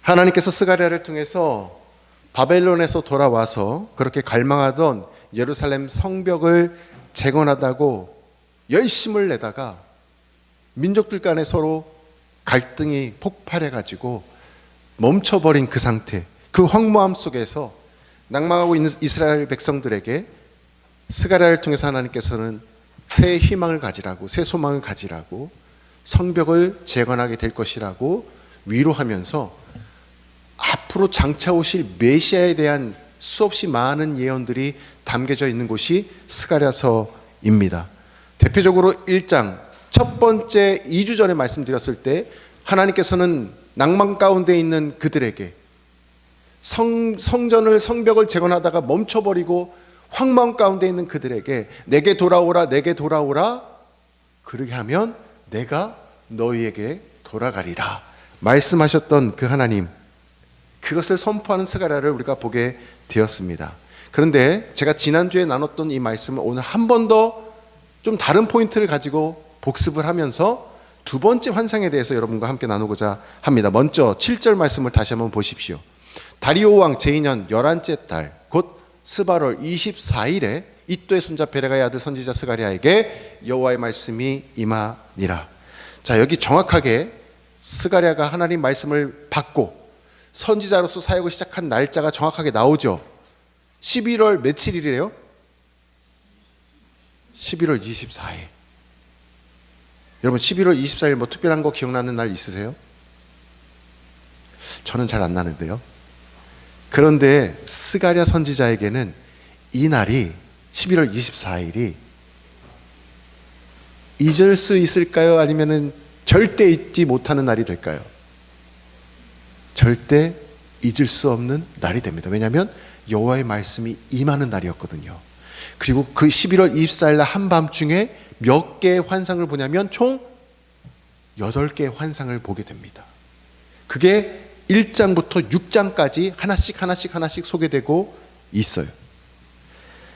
하나님께서 스가랴를 통해서 바벨론에서 돌아와서 그렇게 갈망하던 예루살렘 성벽을 재건하다고 열심을 내다가 민족들 간에 서로 갈등이 폭발해가지고 멈춰버린 그 상태, 그 황무함 속에서 낭망하고 있는 이스라엘 백성들에게 스가랴를 통해서 하나님께서는 새 희망을 가지라고, 새 소망을 가지라고, 성벽을 재건하게 될 것이라고 위로하면서 앞으로 장차 오실 메시아에 대한 수없이 많은 예언들이 담겨져 있는 곳이 스가랴서입니다. 대표적으로 1장 첫 번째 2주 전에 말씀드렸을 때 하나님께서는 낭만 가운데 있는 그들에게 성전을, 성벽을 재건하다가 멈춰버리고 황망 가운데 있는 그들에게 내게 돌아오라, 내게 돌아오라, 그렇게 하면 내가 너희에게 돌아가리라 말씀하셨던 그 하나님, 그것을 선포하는 스가랴를 우리가 보게 되었습니다. 그런데 제가 지난주에 나눴던 이 말씀을 오늘 한 번 더 좀 다른 포인트를 가지고 복습을 하면서 두 번째 환상에 대해서 여러분과 함께 나누고자 합니다. 먼저 7절 말씀을 다시 한번 보십시오. 다리오 왕 제2년 11째 달 곧 스바롤 24일에 이또의 손자 베레가의 아들 선지자 스가랴에게 여호와의 말씀이 임하니라. 자, 여기 정확하게 스가랴가 하나님 말씀을 받고 선지자로서 사역을 시작한 날짜가 정확하게 나오죠. 11월 며칠이래요? 11월 24일. 여러분 11월 24일 뭐 특별한 거 기억나는 날 있으세요? 저는 잘 안 나는데요. 그런데 스가랴 선지자에게는 이 날이 11월 24일이 잊을 수 있을까요? 아니면은 절대 잊지 못하는 날이 될까요? 절대 잊을 수 없는 날이 됩니다. 왜냐하면 여호와의 말씀이 임하는 날이었거든요. 그리고 그 11월 24일 날 한밤중에 몇 개의 환상을 보냐면 총 8개의 환상을 보게 됩니다. 그게 1장부터 6장까지 하나씩 소개되고 있어요.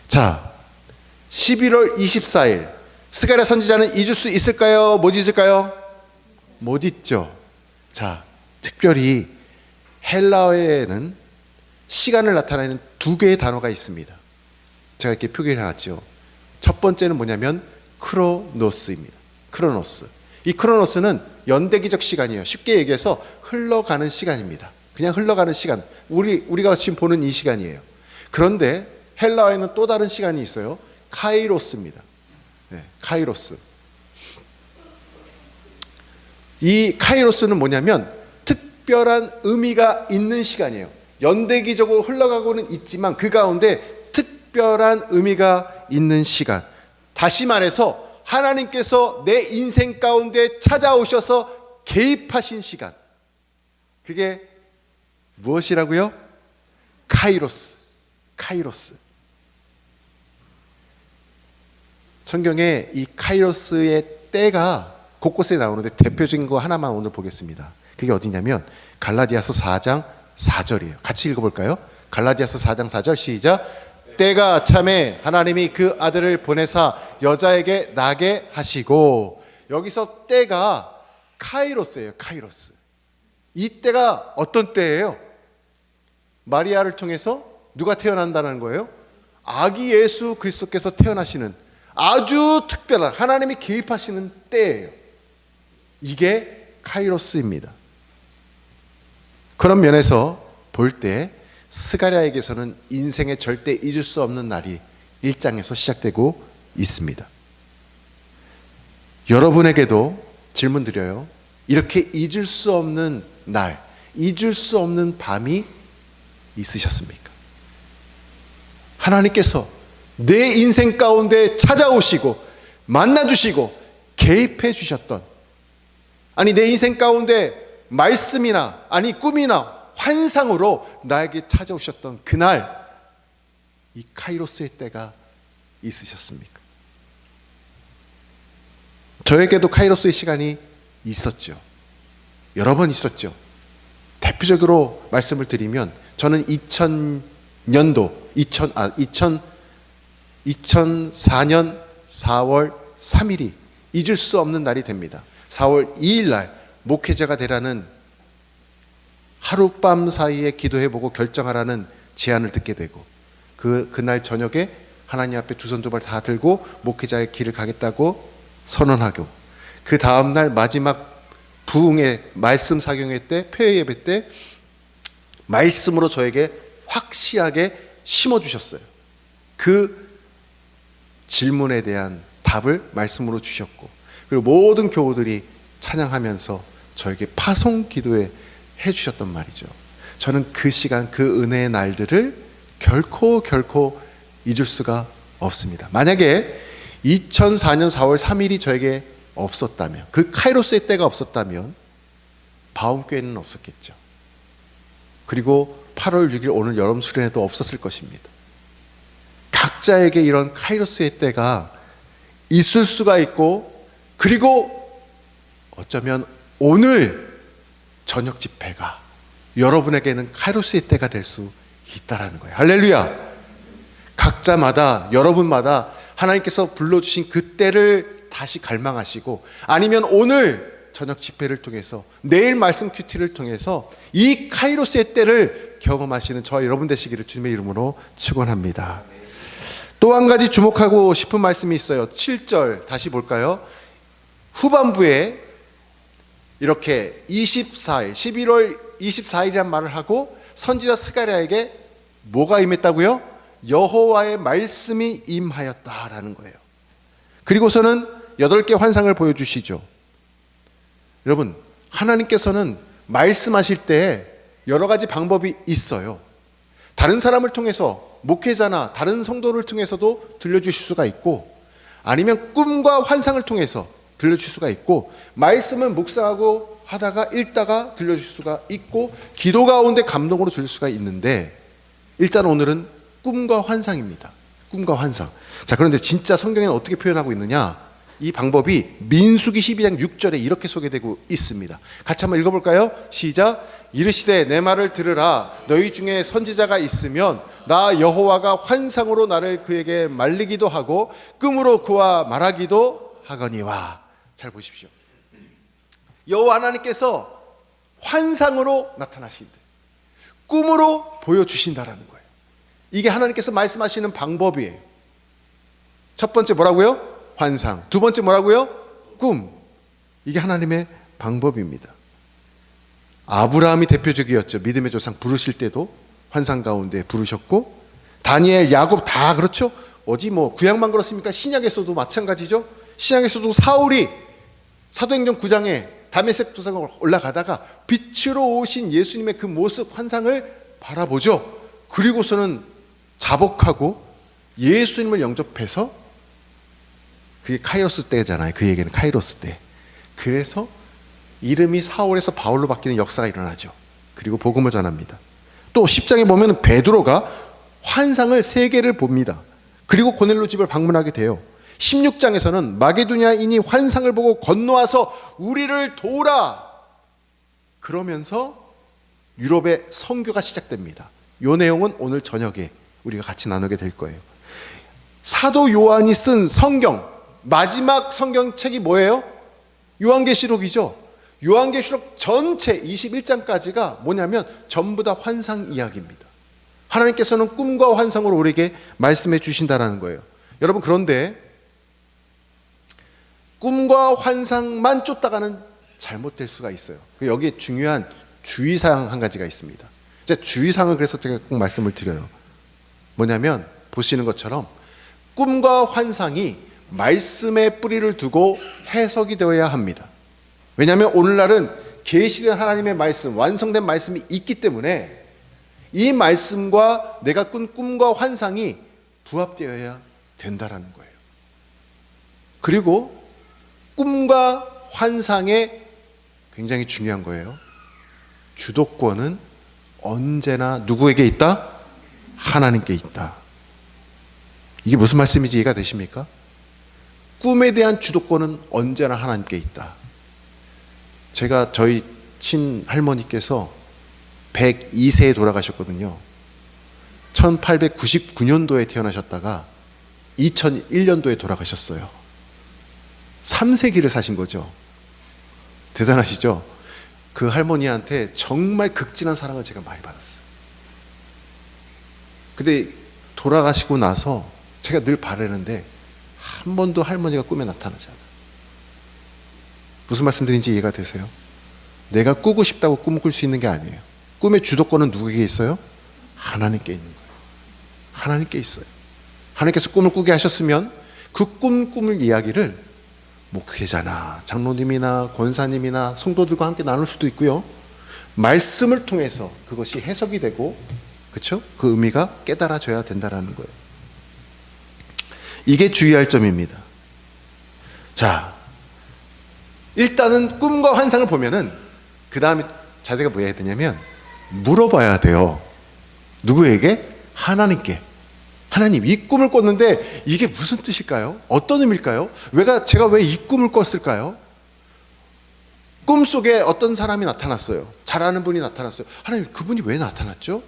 자, 11월 24일 스가랴 선지자는 잊을 수 있을까요? 못 잊을까요? 못 잊죠. 자, 특별히 헬라어에는 시간을 나타내는 두 개의 단어가 있습니다. 제가 이렇게 표기해놨죠. 첫 번째는 뭐냐면 크로노스입니다. 크로노스. 이 크로노스는 연대기적 시간이에요. 쉽게 얘기해서 흘러가는 시간입니다. 그냥 흘러가는 시간. 우리가 지금 보는 이 시간이에요. 그런데 헬라어에는 또 다른 시간이 있어요. 카이로스입니다. 네, 카이로스. 이 카이로스는 뭐냐면 특별한 의미가 있는 시간이에요. 연대기적으로 흘러가고는 있지만 그 가운데 특별한 의미가 있는 시간. 다시 말해서 하나님께서 내 인생 가운데 찾아오셔서 개입하신 시간. 그게 무엇이라고요? 카이로스. 카이로스. 성경에 이 카이로스의 때가 곳곳에 나오는데 대표적인 거 하나만 오늘 보겠습니다. 그게 어디냐면 갈라디아서 4장 4절이에요. 같이 읽어볼까요? 갈라디아서 4장 4절 시작. 때가 참에 하나님이 그 아들을 보내사 여자에게 나게 하시고. 여기서 때가 카이로스예요. 카이로스. 이 때가 어떤 때예요? 마리아를 통해서 누가 태어난다는 거예요? 아기 예수 그리스도께서 태어나시는 아주 특별한 하나님이 개입하시는 때예요. 이게 카이로스입니다. 그런 면에서 볼 때 스가랴에게서는 인생에 절대 잊을 수 없는 날이 1장에서 시작되고 있습니다. 여러분에게도 질문 드려요. 이렇게 잊을 수 없는 날, 잊을 수 없는 밤이 있으셨습니까? 하나님께서 내 인생 가운데 찾아오시고 만나주시고 개입해 주셨던, 아니 내 인생 가운데 말씀이나 아니 꿈이나 환상으로 나에게 찾아오셨던 그날, 이 카이로스의 때가 있으셨습니까? 저에게도 카이로스의 시간이 있었죠. 여러 번 있었죠. 대표적으로 말씀을 드리면 저는 2004년 4월 3일이 잊을 수 없는 날이 됩니다. 4월 2일 날 목회자가 되라는 하룻밤 사이에 기도해보고 결정하라는 제안을 듣게 되고 그날 저녁에 하나님 앞에 두 손 두 발 다 들고 목회자의 길을 가겠다고 선언하고 그 다음날 마지막 부흥의 말씀 사경회 때 폐회 예배 때 말씀으로 저에게 확실하게 심어주셨어요. 그 질문에 대한 답을 말씀으로 주셨고 그리고 모든 교우들이 찬양하면서 저에게 파송 기도에 해주셨단 말이죠. 저는 그 시간 그 은혜의 날들을 결코 잊을 수가 없습니다. 만약에 2004년 4월 3일이 저에게 없었다면 그 카이로스의 때가 없었다면 바움교회는 없었겠죠. 그리고 8월 6일 오늘 여름 수련회도 없었을 것입니다. 각자에게 이런 카이로스의 때가 있을 수가 있고 그리고 어쩌면 오늘 저녁 집회가 여러분에게는 카이로스의 때가 될 수 있다라는 거예요. 할렐루야. 각자마다 여러분마다 하나님께서 불러주신 그 때를 다시 갈망하시고 아니면 오늘 저녁 집회를 통해서 내일 말씀 큐티를 통해서 이 카이로스의 때를 경험하시는 저와 여러분 되시기를 주님의 이름으로 축원합니다. 또 한 가지 주목하고 싶은 말씀이 있어요. 7절 다시 볼까요? 후반부에 이렇게 24일 11월 24일이란 말을 하고 선지자 스가랴에게 뭐가 임했다고요? 여호와의 말씀이 임하였다라는 거예요. 그리고서는 8개 환상을 보여주시죠. 여러분, 하나님께서는 말씀하실 때 여러 가지 방법이 있어요. 다른 사람을 통해서 목회자나 다른 성도를 통해서도 들려주실 수가 있고 아니면 꿈과 환상을 통해서 들려주실 수가 있고 말씀을 묵상하고 하다가 읽다가 들려주실 수가 있고 기도 가운데 감동으로 들릴 수가 있는데 일단 오늘은 꿈과 환상입니다. 꿈과 환상. 자, 그런데 진짜 성경에는 어떻게 표현하고 있느냐? 이 방법이 민수기 12장 6절에 이렇게 소개되고 있습니다. 같이 한번 읽어볼까요? 시작. 이르시되 내 말을 들으라. 너희 중에 선지자가 있으면 나 여호와가 환상으로 나를 그에게 말리기도 하고 꿈으로 그와 말하기도 하거니와. 잘 보십시오. 여호와 하나님께서 환상으로 나타나시는데 꿈으로 보여주신다라는 거예요. 이게 하나님께서 말씀하시는 방법이에요. 첫 번째 뭐라고요? 환상. 두 번째 뭐라고요? 꿈. 이게 하나님의 방법입니다. 아브라함이 대표적이었죠. 믿음의 조상 부르실 때도 환상 가운데 부르셨고 다니엘, 야곱 다 그렇죠. 어디 뭐 구약만 그렇습니까? 신약에서도 마찬가지죠. 신약에서도 사울이 사도행전 9장에 다메섹 도상을 올라가다가 빛으로 오신 예수님의 그 모습 환상을 바라보죠. 그리고서는 자복하고 예수님을 영접해서 그게 카이로스 때잖아요. 그에게는 카이로스 때. 그래서 이름이 사울에서 바울로 바뀌는 역사가 일어나죠. 그리고 복음을 전합니다. 또 10장에 보면 베드로가 환상을 3개를 봅니다. 그리고 고넬로 집을 방문하게 돼요. 16장에서는 마게도냐인이 환상을 보고 건너와서 우리를 도우라 그러면서 유럽의 선교가 시작됩니다. 이 내용은 오늘 저녁에 우리가 같이 나누게 될 거예요. 사도 요한이 쓴 성경 마지막 성경책이 뭐예요? 요한계시록이죠. 요한계시록 전체 21장까지가 뭐냐면 전부 다 환상 이야기입니다. 하나님께서는 꿈과 환상으로 우리에게 말씀해 주신다는 거예요. 여러분, 그런데 꿈과 환상만 쫓다가는 잘못될 수가 있어요. 여기에 중요한 주의사항 한 가지가 있습니다. 주의사항을 그래서 제가 꼭 말씀을 드려요. 뭐냐면 보시는 것처럼 꿈과 환상이 말씀에 뿌리를 두고 해석이 되어야 합니다. 왜냐하면 오늘날은 계시된 하나님의 말씀, 완성된 말씀이 있기 때문에 이 말씀과 내가 꾼 꿈과 환상이 부합되어야 된다라는 거예요. 그리고 꿈과 환상에 굉장히 중요한 거예요. 주도권은 언제나 누구에게 있다? 하나님께 있다. 이게 무슨 말씀인지 이해가 되십니까? 꿈에 대한 주도권은 언제나 하나님께 있다. 제가 저희 친할머니께서 102세에 돌아가셨거든요. 1899년도에 태어나셨다가 2001년도에 그 할머니한테 정말 극진한 사랑을 제가 많이 받았어요. 근데 돌아가시고 나서 제가 늘 바라는데 한 번도 할머니가 꿈에 나타나지 않아요. 무슨 말씀드린지 이해가 되세요? 내가 꾸고 싶다고 꿈을 꿀 수 있는 게 아니에요. 꿈의 주도권은 누구에게 있어요? 하나님께 있는 거예요. 하나님께 있어요. 하나님께서 꿈을 꾸게 하셨으면 그 꿈을 이야기를 목회자나 장로님이나 권사님이나 성도들과 함께 나눌 수도 있고요. 말씀을 통해서 그것이 해석이 되고, 그렇죠? 그 의미가 깨달아져야 된다라는 거예요. 이게 주의할 점입니다. 자, 일단은 꿈과 환상을 보면은 그 다음에 자세가 뭐 해야 되냐면 물어봐야 돼요. 누구에게? 하나님께. 하나님, 이 꿈을 꿨는데 이게 무슨 뜻일까요? 어떤 의미일까요? 제가 왜 이 꿈을 꿨을까요? 꿈속에 어떤 사람이 나타났어요. 잘 아는 분이 나타났어요. 하나님, 그분이 왜 나타났죠?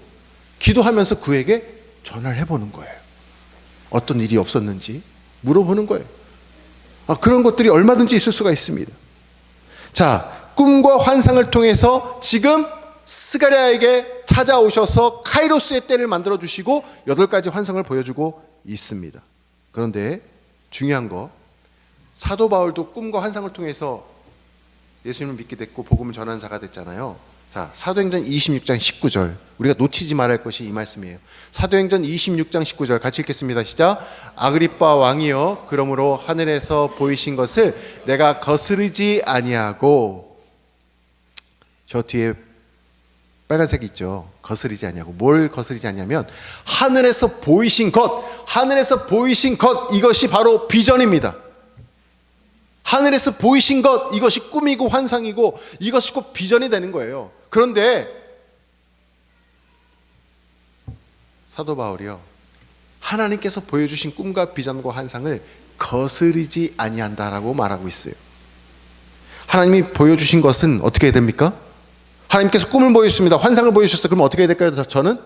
기도하면서 그에게 전화를 해보는 거예요. 어떤 일이 없었는지 물어보는 거예요. 그런 것들이 얼마든지 있을 수가 있습니다. 자, 꿈과 환상을 통해서 지금 스가랴에게 찾아오셔서 카이로스의 때를 만들어주시고 8가지 환상을 보여주고 있습니다. 그런데 중요한 거, 사도 바울도 꿈과 환상을 통해서 예수님을 믿게 됐고 복음을 전하는 자가 됐잖아요. 자, 사도행전 26장 19절, 우리가 놓치지 말아야 할 것이 이 말씀이에요. 사도행전 26장 19절 같이 읽겠습니다. 시작. 아그리빠 왕이여, 그러므로 하늘에서 보이신 것을 내가 거스르지 아니하고, 저 뒤에 빨간색 있죠. 거스르지 아니하고. 뭘 거스르지 않냐면 하늘에서 보이신 것, 하늘에서 보이신 것, 이것이 바로 비전입니다. 하늘에서 보이신 것, 이것이 꿈이고 환상이고 이것이 곧 비전이 되는 거예요. 그런데 사도 바울이요, 하나님께서 보여주신 꿈과 비전과 환상을 거스르지 아니한다라고 말하고 있어요. 하나님이 보여주신 것은 어떻게 해야 됩니까? 하나님께서 꿈을 보여주셨습니다. 환상을 보여주셨어요. 그럼 어떻게 해야 될까요? 저는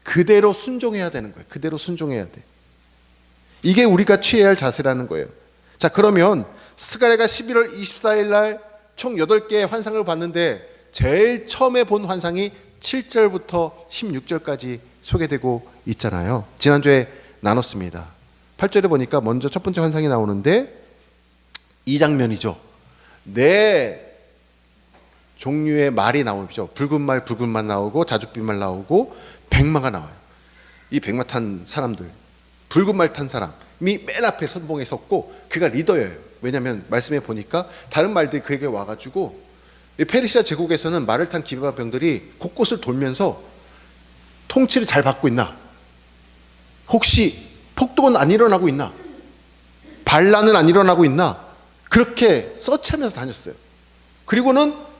그대로 순종해야 되는 거예요. 그대로 순종해야 돼. 이게 우리가 취해야 할 자세라는 거예요. 자, 그러면 스가랴가 11월 24일 날 총 8개의 환상을 봤는데 제일 처음에 본 환상이 7절부터 16절까지 소개되고 있잖아요. 지난주에 나눴습니다. 8절에 보니까 먼저 첫 번째 환상이 나오는데 이 장면이죠. 네 종류의 말이 나오죠. 붉은 말 나오고 자줏빛 말 나오고 백마가 나와요. 이 백마 탄 사람들, 붉은 말 탄 사람이 맨 앞에 선봉에 섰고 그가 리더예요. 왜냐하면 말씀에 보니까 다른 말들이 그에게 와가지고, 페르시아 제국에서는 말을 탄 기병들이 곳곳을 돌면서 통치를 잘 받고 있나, 혹시 폭동은 안 일어나고 있나, 반란은 안 일어나고 있나, 그렇게 서치하면서 다녔어요. 그리고는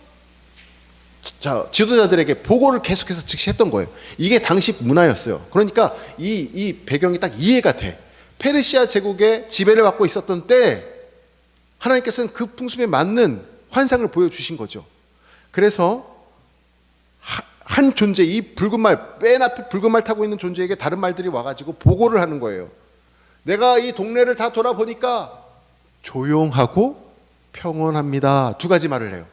지도자들에게 보고를 계속해서 즉시 했던 거예요. 이게 당시 문화였어요. 그러니까 이 배경이 딱 이해가 돼. 페르시아 제국의 지배를 받고 있었던 때 하나님께서는 그 풍습에 맞는 환상을 보여주신 거죠. 그래서 한 존재, 이 붉은 말, 맨 앞에 붉은 말 타고 있는 존재에게 다른 말들이 와가지고 보고를 하는 거예요. 내가 이 동네를 다 돌아보니까 조용하고 평온합니다. 2가지 말을 해요.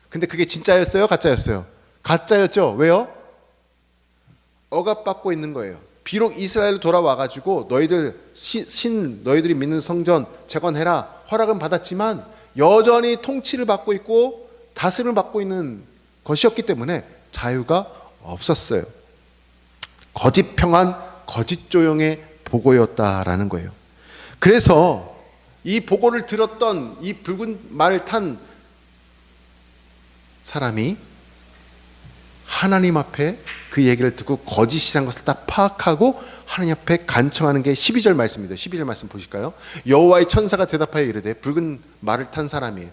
근데 그게 진짜였어요? 가짜였어요? 가짜였죠. 왜요? 억압받고 있는 거예요. 비록 이스라엘 돌아와가지고 너희들이 믿는 성전 재건해라 허락은 받았지만 여전히 통치를 받고 있고 다스림을 받고 있는 것이었기 때문에 자유가 없었어요. 거짓 평안, 거짓 조용의 보고였다라는 거예요. 그래서 이 보고를 들었던 이 붉은 말을 탄 사람이 하나님 앞에 그 얘기를 듣고 거짓이라는 것을 딱 파악하고 하나님 앞에 간청하는 게 12절 말씀입니다. 12절 말씀 보실까요? 여호와의 천사가 대답하여 이르되, 붉은 말을 탄 사람이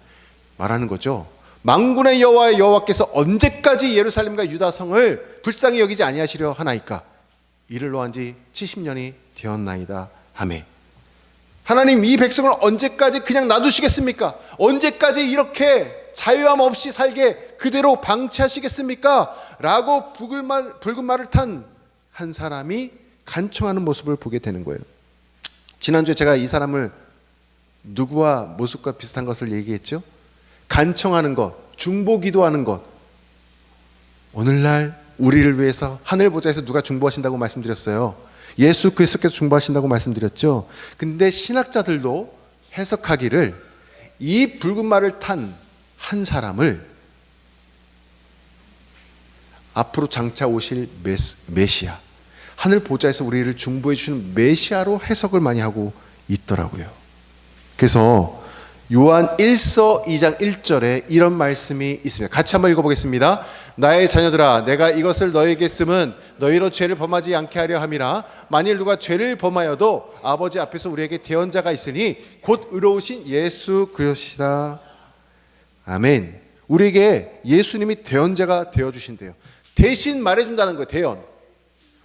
말하는 거죠. 만군의 여호와의 여호와께서 언제까지 예루살렘과 유다 성을 불쌍히 여기지 아니하시려 하나이까? 이를 노한 지 70년이 되었나이다 하매. 하나님, 이 백성을 언제까지 그냥 놔두시겠습니까? 언제까지 이렇게 자유함 없이 살게 그대로 방치하시겠습니까? 라고 붉은 말을 탄 한 사람이 간청하는 모습을 보게 되는 거예요. 지난주에 제가 이 사람을 누구와 모습과 비슷한 것을 얘기했죠? 간청하는 것, 중보기도하는 것, 오늘날 우리를 위해서 하늘 보좌에서 누가 중보하신다고 말씀드렸어요? 예수 그리스도께서 중보하신다고 말씀드렸죠. 근데 신학자들도 해석하기를 이 붉은 말을 탄 한 사람을 앞으로 장차 오실 메시아, 하늘 보좌에서 우리를 중보해 주시는 메시아로 해석을 많이 하고 있더라고요. 그래서 요한 1서 2장 1절에 이런 말씀이 있습니다. 같이 한번 읽어보겠습니다. 나의 자녀들아, 내가 이것을 너희에게 쓰면 너희로 죄를 범하지 않게 하려 함이라. 만일 누가 죄를 범하여도 아버지 앞에서 우리에게 대언자가 있으니 곧 의로우신 예수 그리스도시다. 아멘. 우리에게 예수님이 대언자가 되어주신대요. 대신 말해준다는 거예요. 대언.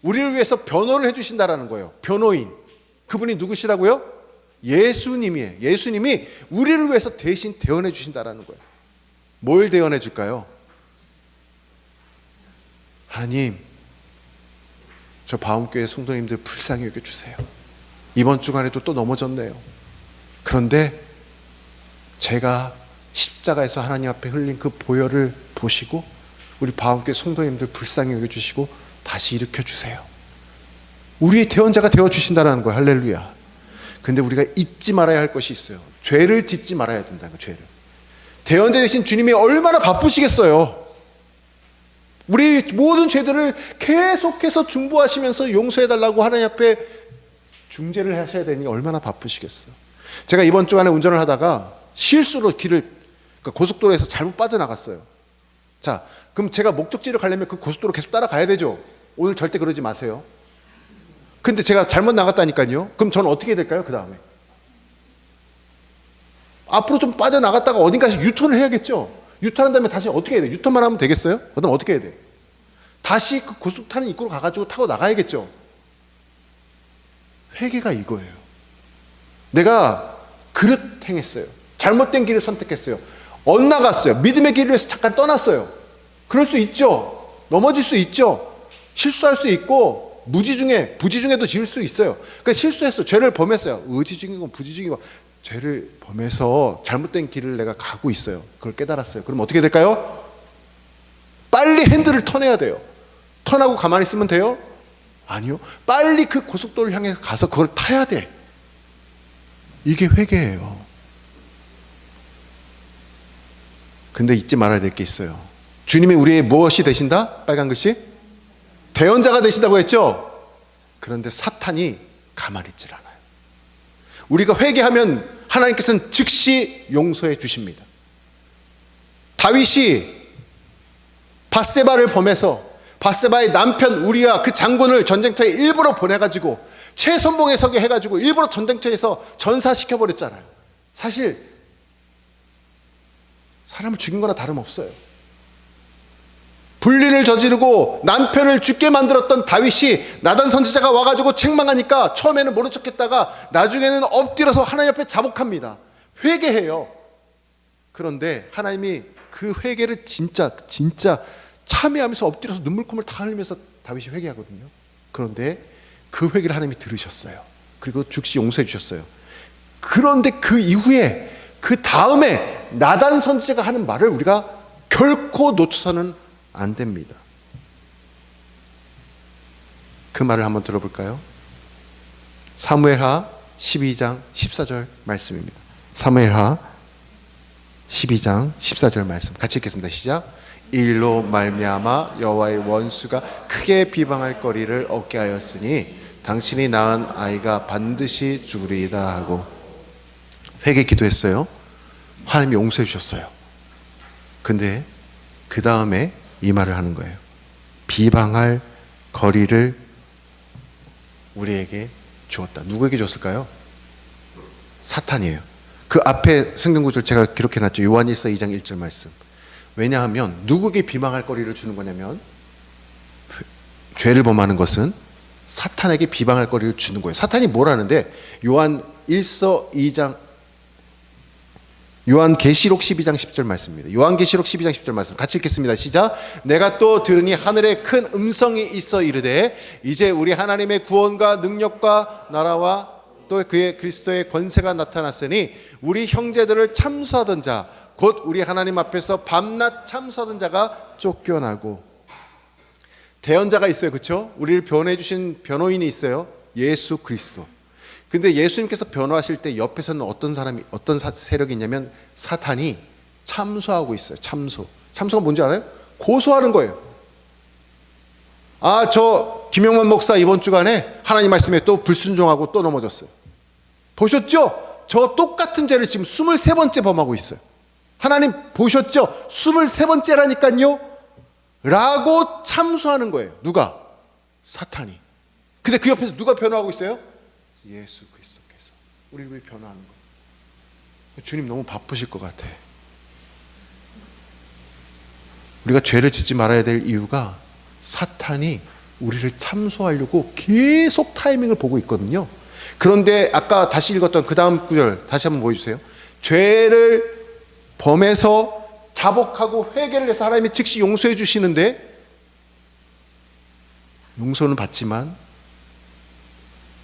우리를 위해서 변호를 해주신다는 거예요. 변호인. 그분이 누구시라고요? 예수님이에요. 예수님이 우리를 위해서 대신 대언해 주신다는 거예요. 뭘 대언해 줄까요? 하나님, 저 바움교회 성도님들 불쌍히 여겨주세요. 이번 주간에도 또 넘어졌네요. 그런데 제가 십자가에서 하나님 앞에 흘린 그 보혈을 보시고 우리 바움교회 성도님들 불쌍히 여겨주시고 다시 일으켜주세요. 우리의 대언자가 되어주신다는 거예요. 할렐루야. 근데 우리가 잊지 말아야 할 것이 있어요. 죄를 짓지 말아야 된다는 거예요. 죄를. 대언자 되신 주님이 얼마나 바쁘시겠어요. 우리 모든 죄들을 계속해서 중보하시면서 용서해달라고 하나님 앞에 중재를 하셔야 되니 얼마나 바쁘시겠어요. 제가 이번 주간에 운전을 하다가 실수로 길을, 그러니까 고속도로에서 잘못 빠져나갔어요. 자, 그럼 제가 목적지를 가려면 그 고속도로 계속 따라가야 되죠. 오늘 절대 그러지 마세요. 근데 제가 잘못 나갔다니까요. 그럼 저는 어떻게 해야 될까요? 그 다음에 앞으로 좀 빠져나갔다가 어딘가에서 유턴을 해야겠죠. 유턴한 다음에 다시 어떻게 해야 돼요? 유턴만 하면 되겠어요? 그 다음 어떻게 해야 돼요? 다시 그 고속 타는 입구로 가가지고 타고 나가야겠죠. 회개가 이거예요. 내가 그릇 행했어요. 잘못된 길을 선택했어요. 엇나갔어요. 믿음의 길을 위해서 잠깐 떠났어요. 그럴 수 있죠. 넘어질 수 있죠. 실수할 수 있고 부지 중에도 지을 수 있어요. 그러니까 실수했어. 죄를 범했어요. 의지 중이고 부지 중이고 죄를 범해서 잘못된 길을 내가 가고 있어요. 그걸 깨달았어요. 그럼 어떻게 될까요? 빨리 핸들을 턴해야 돼요. 턴하고 가만히 있으면 돼요? 아니요. 빨리 그 고속도로를 향해 가서 그걸 타야 돼. 이게 회개예요. 근데 잊지 말아야 될 게 있어요. 주님이 우리의 무엇이 되신다? 빨간 글씨? 대언자가 되신다고 했죠? 그런데 사탄이 가만히 있질 않아요. 우리가 회개하면 하나님께서는 즉시 용서해 주십니다. 다윗이 밧세바를 범해서 밧세바의 남편 우리아 그 장군을 전쟁터에 일부러 보내가지고 최선봉에 서게 해가지고 일부러 전쟁터에서 전사시켜버렸잖아요. 사실 사람을 죽인 거나 다름없어요. 불륜을 저지르고 남편을 죽게 만들었던 다윗이 나단 선지자가 와가지고 책망하니까 처음에는 모른 척했다가 나중에는 엎드려서 하나님 앞에 자복합니다. 회개해요. 그런데 하나님이 그 회개를 진짜 참여하면서 엎드려서 눈물콧물 다 흘리면서 다윗이 회개하거든요. 그런데 그 회개를 하나님이 들으셨어요. 그리고 즉시 용서해 주셨어요. 그런데 그 이후에 그 다음에 나단 선지자가 하는 말을 우리가 결코 놓쳐서는 안 됩니다. 그 말을 한번 들어볼까요? 사무엘하 12장 14절 말씀입니다. 사무엘하 12장 14절 말씀 같이 읽겠습니다. 시작. 이 일로 말미암아 여호와의 원수가 크게 비방할 거리를 얻게 하였으니 당신이 낳은 아이가 반드시 죽으리이다 하고 회개 기도했어요. 하나님이 용서해 주셨어요. 근데 그 다음에 이 말을 하는 거예요. 비방할 거리를 우리에게 주었다. 누구에게 줬을까요? 사탄이에요. 그 앞에 성경구절 제가 기록해놨죠. 요한일서 2장 1절 말씀. 왜냐하면 누구에게 비방할 거리를 주는 거냐면 죄를 범하는 것은 사탄에게 비방할 거리를 주는 거예요. 사탄이 뭘 하는데 요한계시록 12장 10절 말씀입니다. 요한계시록 12장 10절 말씀 같이 읽겠습니다. 시작. 내가 또 들으니 하늘에 큰 음성이 있어 이르되 이제 우리 하나님의 구원과 능력과 나라와 또 그의 그리스도의 권세가 나타났으니 우리 형제들을 참수하던 자 곧 우리 하나님 앞에서 밤낮 참수하던 자가 쫓겨나고 대언자가 있어요. 그렇죠? 우리를 변호해 주신 변호인이 있어요. 예수 그리스도. 근데 예수님께서 변호하실 때 옆에서는 어떤 사람이, 어떤 세력이 있냐면 사탄이 참소하고 있어요. 참소가 뭔지 알아요? 고소하는 거예요. 저 김용만 목사 이번 주간에 하나님 말씀에 또 불순종하고 또 넘어졌어요. 보셨죠? 저 똑같은 죄를 지금 23번째 범하고 있어요. 하나님 보셨죠? 23번째라니까요. 라고 참소하는 거예요. 누가? 사탄이. 근데 그 옆에서 누가 변호하고 있어요? 예수 그리스도께서 우리를 위해 변호하는 거예요. 주님 너무 바쁘실 것 같아. 우리가 죄를 짓지 말아야 될 이유가 사탄이 우리를 참소하려고 계속 타이밍을 보고 있거든요. 그런데 아까 다시 읽었던 그 다음 구절 다시 한번 보여주세요. 죄를 범해서 자복하고 회개를 해서 하나님이 즉시 용서해 주시는데, 용서는 받지만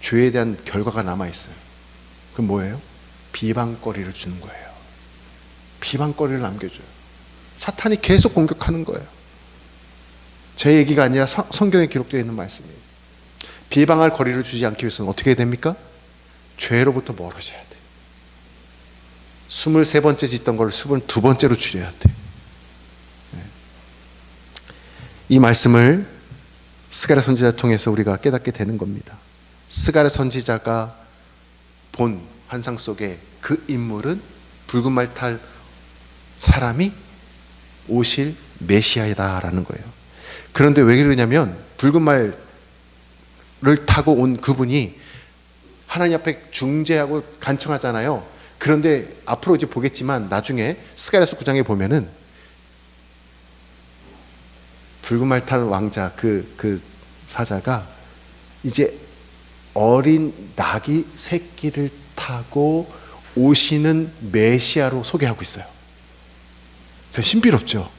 죄에 대한 결과가 남아있어요. 그럼 뭐예요? 비방거리를 주는 거예요. 비방거리를 남겨줘요. 사탄이 계속 공격하는 거예요. 제 얘기가 아니라 성경에 기록되어 있는 말씀이에요. 비방할 거리를 주지 않기 위해서는 어떻게 해야 됩니까? 죄로부터 멀어져야 돼. 23번째 짓던 걸 22번째로 줄여야 돼. 이 말씀을 스가랴 선지자를 통해서 우리가 깨닫게 되는 겁니다. 스가랴 선지자가 본 환상 속에 그 인물은 붉은 말 탈 사람이 오실 메시아이다라는 거예요. 그런데 왜 그러냐면 붉은 말을 타고 온 그분이 하나님 앞에 중재하고 간청하잖아요. 그런데 앞으로 이제 보겠지만 나중에 스가랴서 9장에 보면은 붉은 말 타는 왕자 그 사자가 이제 어린 나귀 새끼를 타고 오시는 메시아로 소개하고 있어요. 신비롭죠.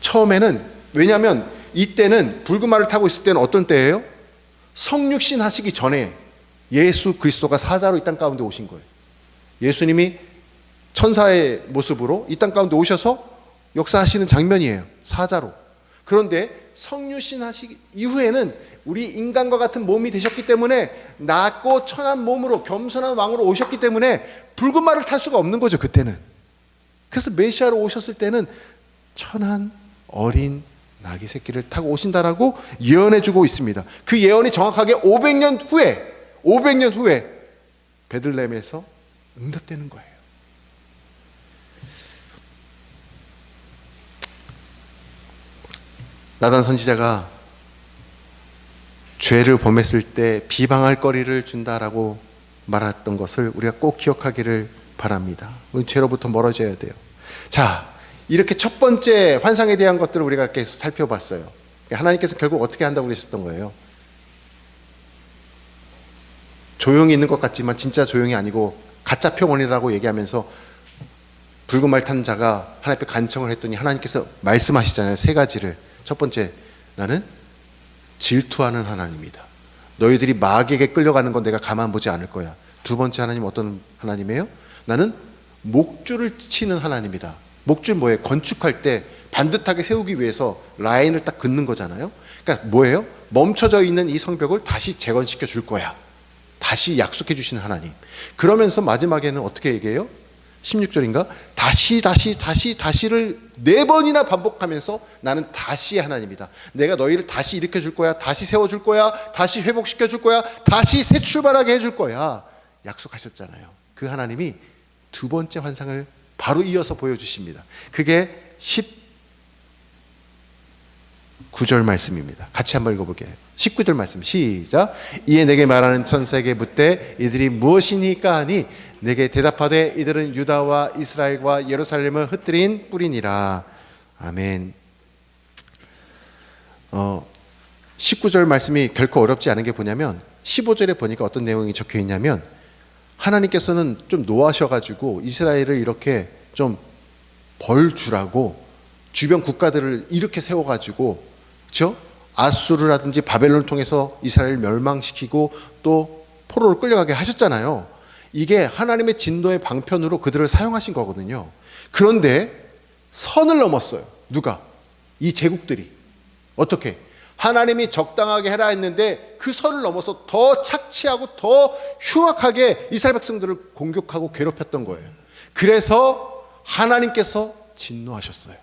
처음에는, 왜냐하면 이때는 붉은 말을 타고 있을 때는 어떤 때예요? 성육신 하시기 전에 예수 그리스도가 사자로 이 땅 가운데 오신 거예요. 예수님이 천사의 모습으로 이 땅 가운데 오셔서 역사하시는 장면이에요. 사자로. 그런데 성육신 하시기 이후에는 우리 인간과 같은 몸이 되셨기 때문에 낮고 천한 몸으로 겸손한 왕으로 오셨기 때문에 붉은 말을 탈 수가 없는 거죠. 그때는. 그래서 메시아로 오셨을 때는 천한 어린 나귀 새끼를 타고 오신다라고 예언해 주고 있습니다. 그 예언이 정확하게 500년 후에 베들레헴에서 응답되는 거예요. 나단 선지자가 죄를 범했을 때 비방할 거리를 준다라고 말했던 것을 우리가 꼭 기억하기를 바랍니다. 죄로부터 멀어져야 돼요. 자, 이렇게 첫 번째 환상에 대한 것들을 우리가 계속 살펴봤어요. 하나님께서 결국 어떻게 한다고 그러셨던 거예요? 조용히 있는 것 같지만 진짜 조용히 아니고 가짜 평온이라고 얘기하면서 붉은 말 탄 자가 하나님 앞에 간청을 했더니 하나님께서 말씀하시잖아요. 세 가지를. 첫 번째, 나는 질투하는 하나님이다. 너희들이 마귀에게 끌려가는 건 내가 가만 보지 않을 거야. 두 번째 하나님 어떤 하나님이에요? 나는 목줄을 치는 하나님이다. 목줄 뭐예요? 건축할 때 반듯하게 세우기 위해서 라인을 딱 긋는 거잖아요. 그러니까 뭐예요? 멈춰져 있는 이 성벽을 다시 재건시켜 줄 거야. 다시 약속해 주시는 하나님. 그러면서 마지막에는 어떻게 얘기해요? 16절인가? 다시를 4번이나 반복하면서 나는 다시의 하나님이다. 내가 너희를 다시 일으켜 줄 거야. 다시 세워 줄 거야. 다시 회복시켜 줄 거야. 다시 새 출발하게 해 줄 거야. 약속하셨잖아요. 그 하나님이 두 번째 환상을 바로 이어서 보여주십니다. 그게 19절 말씀입니다. 같이 한번 읽어볼게요. 19절 말씀 시작. 이에 내게 말하는 천사에게 묻되 이들이 무엇이니까 하니 내게 대답하되 이들은 유다와 이스라엘과 예루살렘을 흩뜨린 뿌리니라. 아멘. 19절 말씀이 결코 어렵지 않은 게 뭐냐면 15절에 보니까 어떤 내용이 적혀 있냐면 하나님께서는 좀 노하셔가지고 이스라엘을 이렇게 좀 벌 주라고 주변 국가들을 이렇게 세워가지고, 그렇죠? 아수르라든지 바벨론을 통해서 이스라엘을 멸망시키고 또 포로로 끌려가게 하셨잖아요. 이게 하나님의 진노의 방편으로 그들을 사용하신 거거든요. 그런데 선을 넘었어요. 누가? 이 제국들이. 어떻게? 하나님이 적당하게 해라 했는데 그 선을 넘어서 더 착취하고 더 흉악하게 이스라엘 백성들을 공격하고 괴롭혔던 거예요. 그래서 하나님께서 진노하셨어요.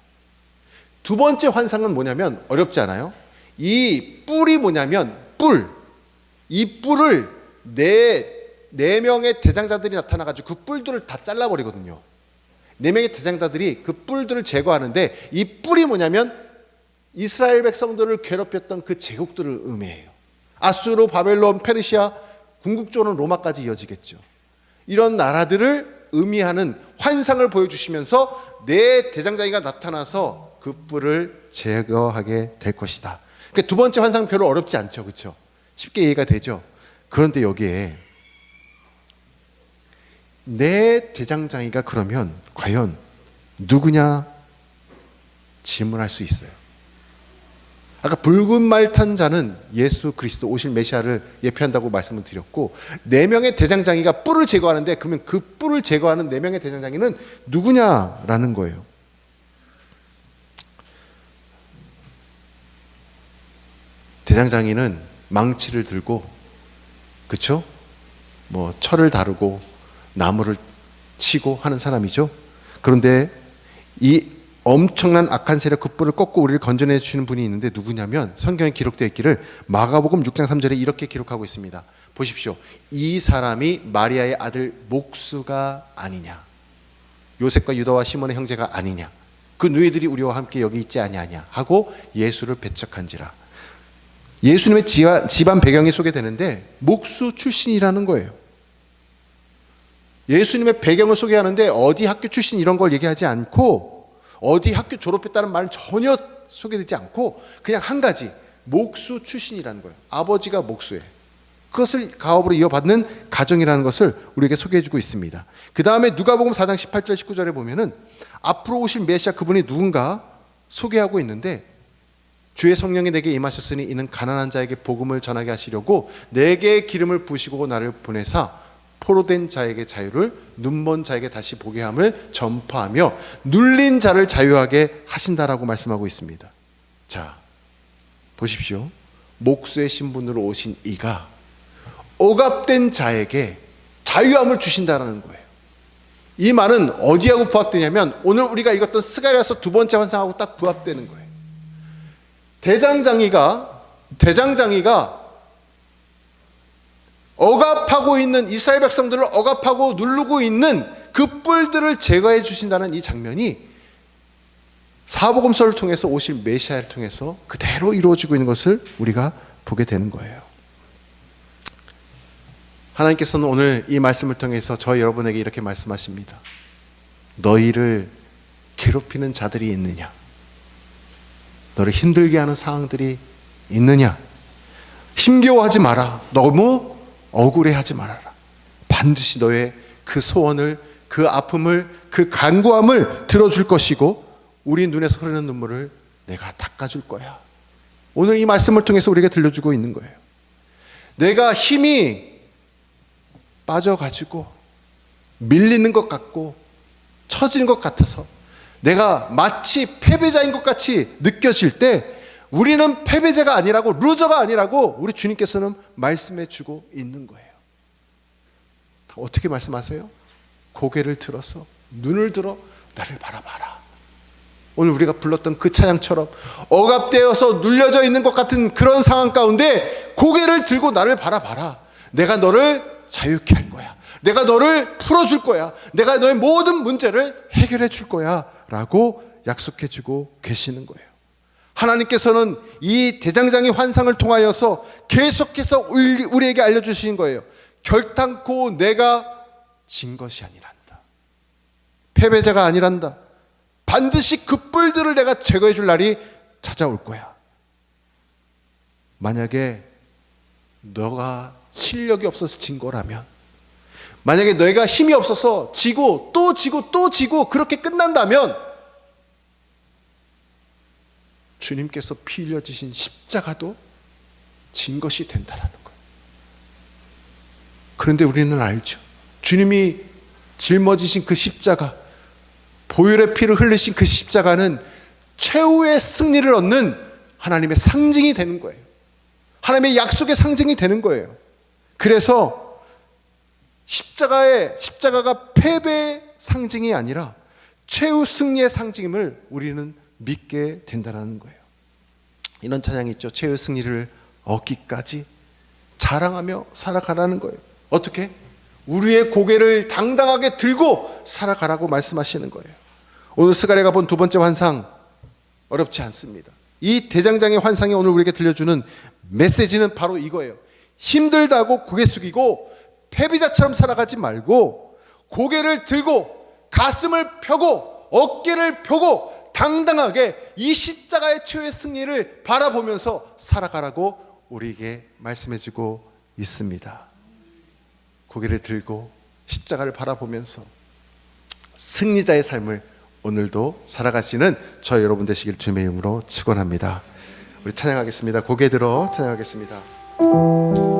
두 번째 환상은 뭐냐면 어렵지 않아요? 이 뿔이 뭐냐면 이 뿔을 네 명의 대장자들이 나타나가지고 그 뿔들을 다 잘라버리거든요. 네 명의 대장자들이 그 뿔들을 제거하는데 이 뿔이 뭐냐면 이스라엘 백성들을 괴롭혔던 그 제국들을 의미해요. 아수르, 바벨론, 페르시아, 궁극적으로는 로마까지 이어지겠죠. 이런 나라들을 의미하는 환상을 보여주시면서 네 대장장이가 나타나서 그 뿔을 제거하게 될 것이다. 그러니까 두 번째 환상 별로 어렵지 않죠, 그렇죠? 쉽게 이해가 되죠. 그런데 여기에 네 대장장이가 그러면 과연 누구냐 질문할 수 있어요. 아까 붉은 말 탄 자는 예수 그리스도 오실 메시아를 예표한다고 말씀을 드렸고, 네 명의 대장장이가 뿔을 제거하는데 그러면 그 뿔을 제거하는 네 명의 대장장이는 누구냐라는 거예요. 대장장이는 망치를 들고, 그렇죠? 뭐 철을 다루고 나무를 치고 하는 사람이죠. 그런데 이 엄청난 악한 세력 그 뿔을 꺾고 우리를 건져내 주시는 분이 있는데 누구냐면 성경에 기록되어 있기를 마가복음 6장 3절에 이렇게 기록하고 있습니다. 보십시오. 이 사람이 마리아의 아들 목수가 아니냐, 요셉과 유다와 시몬의 형제가 아니냐, 그 누이들이 우리와 함께 여기 있지 아니하냐 하고 예수를 배척한지라. 예수님의 집안 배경이 소개되는데 목수 출신이라는 거예요. 예수님의 배경을 소개하는데 어디 학교 출신 이런 걸 얘기하지 않고, 어디 학교 졸업했다는 말은 전혀 소개되지 않고 그냥 한 가지, 목수 출신이라는 거예요. 아버지가 목수예요. 그것을 가업으로 이어받는 가정이라는 것을 우리에게 소개해주고 있습니다. 그 다음에 누가복음 4장 18절 19절에 보면은 앞으로 오실 메시아 그분이 누군가 소개하고 있는데, 주의 성령이 내게 임하셨으니 이는 가난한 자에게 복음을 전하게 하시려고 내게 기름을 부으시고 나를 보내사 포로된 자에게 자유를, 눈먼 자에게 다시 보게 함을 전파하며 눌린 자를 자유하게 하신다라고 말씀하고 있습니다. 자, 보십시오. 목수의 신분으로 오신 이가 억압된 자에게 자유함을 주신다라는 거예요. 이 말은 어디하고 부합되냐면 오늘 우리가 읽었던 스가랴서 두 번째 환상하고 딱 부합되는 거예요. 대장장이가 억압하고 있는 이스라엘 백성들을 억압하고 누르고 있는 그 뿔들을 제거해 주신다는 이 장면이 사복음서를 통해서 오실 메시아를 통해서 그대로 이루어지고 있는 것을 우리가 보게 되는 거예요. 하나님께서는 오늘 이 말씀을 통해서 저희 여러분에게 이렇게 말씀하십니다. 너희를 괴롭히는 자들이 있느냐? 너를 힘들게 하는 상황들이 있느냐? 힘겨워하지 마라. 너무 억울해하지 말아라. 반드시 너의 그 소원을, 그 아픔을, 그 간구함을 들어줄 것이고 우리 눈에서 흐르는 눈물을 내가 닦아줄 거야. 오늘 이 말씀을 통해서 우리에게 들려주고 있는 거예요. 내가 힘이 빠져가지고 밀리는 것 같고 처지는 것 같아서 내가 마치 패배자인 것 같이 느껴질 때 우리는 패배자가 아니라고, 루저가 아니라고 우리 주님께서는 말씀해 주고 있는 거예요. 어떻게 말씀하세요? 고개를 들어서 눈을 들어 나를 바라봐라. 오늘 우리가 불렀던 그 찬양처럼 억압되어서 눌려져 있는 것 같은 그런 상황 가운데 고개를 들고 나를 바라봐라. 내가 너를 자유케 할 거야. 내가 너를 풀어줄 거야. 내가 너의 모든 문제를 해결해 줄 거야 라고 약속해 주고 계시는 거예요. 하나님께서는 이 대장장이 환상을 통하여서 계속해서 우리에게 알려주신 거예요. 결탄코 내가 진 것이 아니란다. 패배자가 아니란다. 반드시 그 뿔들을 내가 제거해 줄 날이 찾아올 거야. 만약에 너가 실력이 없어서 진 거라면, 만약에 너희가 힘이 없어서 지고 또 지고 또 지고 그렇게 끝난다면 주님께서 피 흘려지신 십자가도 진 것이 된다라는 거예요. 그런데 우리는 알죠. 주님이 짊어지신 그 십자가, 보혈의 피를 흘리신 그 십자가는 최후의 승리를 얻는 하나님의 상징이 되는 거예요. 하나님의 약속의 상징이 되는 거예요. 그래서 십자가가 패배의 상징이 아니라 최후 승리의 상징임을 우리는 믿게 된다는 거예요. 이런 찬양이 있죠. 최후 승리를 얻기까지 자랑하며 살아가라는 거예요. 어떻게? 우리의 고개를 당당하게 들고 살아가라고 말씀하시는 거예요. 오늘 스가랴가 본 두 번째 환상 어렵지 않습니다. 이 대장장의 환상이 오늘 우리에게 들려주는 메시지는 바로 이거예요. 힘들다고 고개 숙이고 패배자처럼 살아가지 말고 고개를 들고 가슴을 펴고 어깨를 펴고 당당하게 이 십자가의 최후의 승리를 바라보면서 살아가라고 우리에게 말씀해주고 있습니다. 고개를 들고 십자가를 바라보면서 승리자의 삶을 오늘도 살아가시는 저 여러분 되시길 주님의 이름으로 축원합니다. 우리 찬양하겠습니다. 고개 들어 찬양하겠습니다.